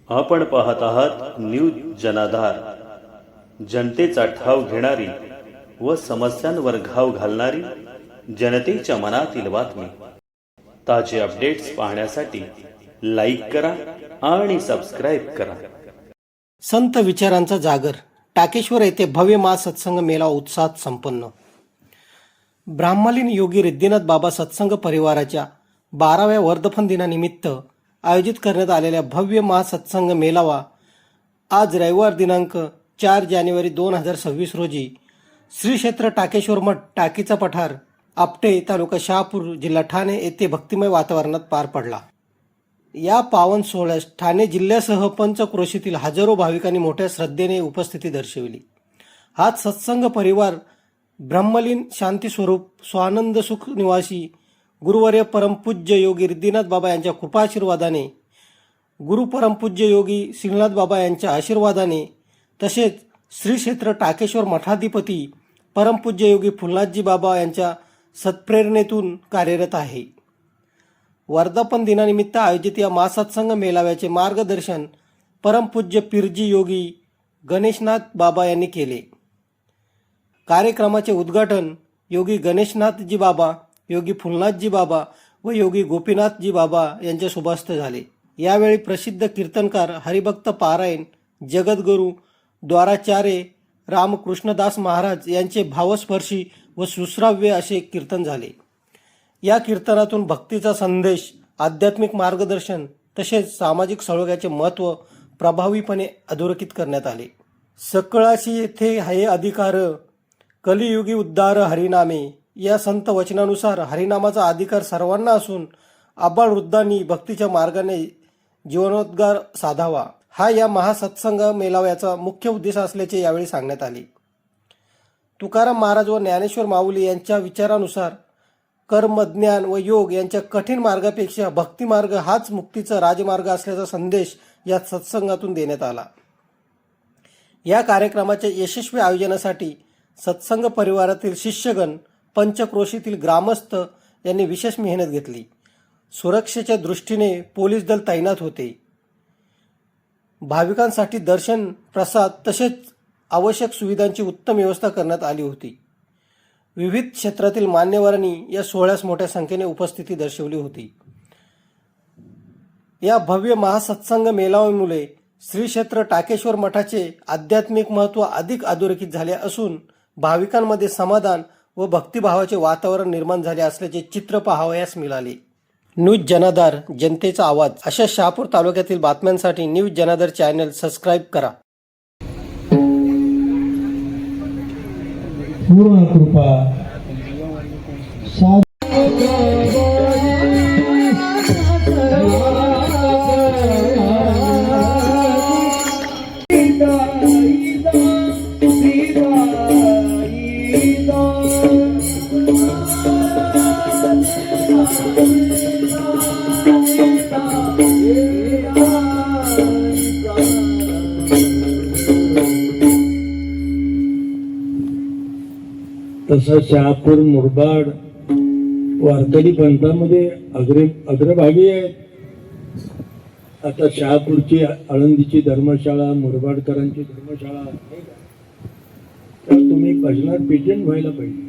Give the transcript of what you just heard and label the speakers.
Speaker 1: आपण पाहत आहात न्यूज जनाधार, जनतेचा ठाव घेणारी व समस्यांवर घाव घालणारी जनतेच्या मनातील बातमी। ताजे अपडेट्स पाहण्यासाठी लाईक करा आणि सबस्क्राइब करा।
Speaker 2: संत विचारांचा जागर, टाकेश्वर येथे भव्य महासत्संग मेळा उत्साहात संपन्न। ब्राह्मलीन योगी रिद्धिनाथ बाबा सत्संग परिवाराच्या 12व्या वर्धापन दिनानिमित्त आयोजित करण्यात आलेल्या भव्य महासत्संग मेळावा आज रविवार दिनांक 4 जानेवारी 2026 रोजी श्री क्षेत्र टाकेश्वर मठ, टाकीचा पठार, आपटे, तालुका शहापूर, जिल्हा ठाणे येथे भक्तिमय वातावरणात पार पडला। या पावन सोहळ्यास ठाणे जिल्ह्यासह पंचक्रोशीतील हजारो भाविकांनी मोठ्या श्रद्धेने उपस्थिती दर्शविली। हाच सत्संग परिवार ब्रह्मलीन शांती स्वरूप स्वानंद सुख निवासी गुरुवर्य परमपूज्य योगी रिद्धिनाथ बाबा यांच्या कृपाशीर्वादाने, गुरु परमपूज्य योगी श्रीनाथ बाबा यांच्या आशीर्वादाने, तसेच श्री क्षेत्र टाकेश्वर मठाधिपती परमपूज्य योगी फुलनाथजी बाबा यांच्या सत्प्रेरणेतून कार्यरत आहे। वर्धापन दिनानिमित्त आयोजित या महासत्संग मेळाव्याचे मार्गदर्शन परमपूज्य पीरजी योगी गणेशनाथ बाबा यांनी केले। कार्यक्रमाचे उद्घाटन योगी गणेशनाथजी बाबा, योगी फुलनाथजी बाबा व योगी गोपीनाथजी बाबा यांच्या शुभहस्ते झाले। यावेळी प्रसिद्ध कीर्तनकार हरिभक्त पारायण जगद्गुरू द्वाराचार्य रामकृष्णदास महाराज यांचे भावस्पर्शी व सुश्राव्य असे कीर्तन झाले। या कीर्तनातून भक्तीचा संदेश, आध्यात्मिक मार्गदर्शन तसेच सामाजिक सळोग्याचे महत्त्व प्रभावीपणे अधोरेखित करण्यात आले। सकळाशी येथे आहे अधिकार, कलियुगी उद्धार हरिनामे। या संत वचनानुसार हरिनामाचा अधिकार सर्वांना असून आबाळ वृद्धांनी भक्तीच्या मार्गाने जीवनोद्गार साधावा, हा या महासत्संग मेळाव्याचा मुख्य उद्देश असल्याचे यावेळी सांगण्यात आले। तुकाराम महाराज व ज्ञानेश्वर माऊली यांच्या विचारानुसार कर्म, ज्ञान व योग यांच्या कठीण मार्गापेक्षा भक्ती मार्ग हाच मुक्तीचा राजमार्ग असल्याचा संदेश या सत्संगातून देण्यात आला। या कार्यक्रमाच्या यशस्वी आयोजनासाठी सत्संग परिवारातील शिष्यगण, पंचक्रोशीतील ग्रामस्थ यांनी विशेष मेहनत घेतली। सुरक्षेच्या दृष्टीने पोलीस दल तैनात होते। भाविकांसाठी दर्शन, प्रसाद तसेच आवश्यक सुविधांची उत्तम व्यवस्था करण्यात आली होती। विविध क्षेत्रातील मान्यवरांनी या सोहळ्यास मोठ्या संख्येने उपस्थिती दर्शवली होती। या भव्य महासत्संग मेळाव्यामुळे श्री क्षेत्र टाकेश्वर मठाचे आध्यात्मिक महत्त्व अधिक अधोरेखित झाले असून भाविकांमध्ये समाधान व भक्तिभावाचे वातावरण निर्माण झाले असल्याचे चित्र पाहावयास मिळाले। न्यूज जनाधार, जनतेचा आवाज अशा शहापूर तालुक्यातील बातम्यांसाठी न्यूज जनाधार चॅनल सबस्क्राइब करा।
Speaker 3: पूर्ण कृपा तसं शहापूर, मुरबाड, वारकरी पंथामध्ये अग्रभागी आहे। आता शहापूरची, आळंदीची धर्मशाळा, मुरबाडकरांची धर्मशाळा, तर तुम्ही भजनात पेटंट व्हायला पाहिजे।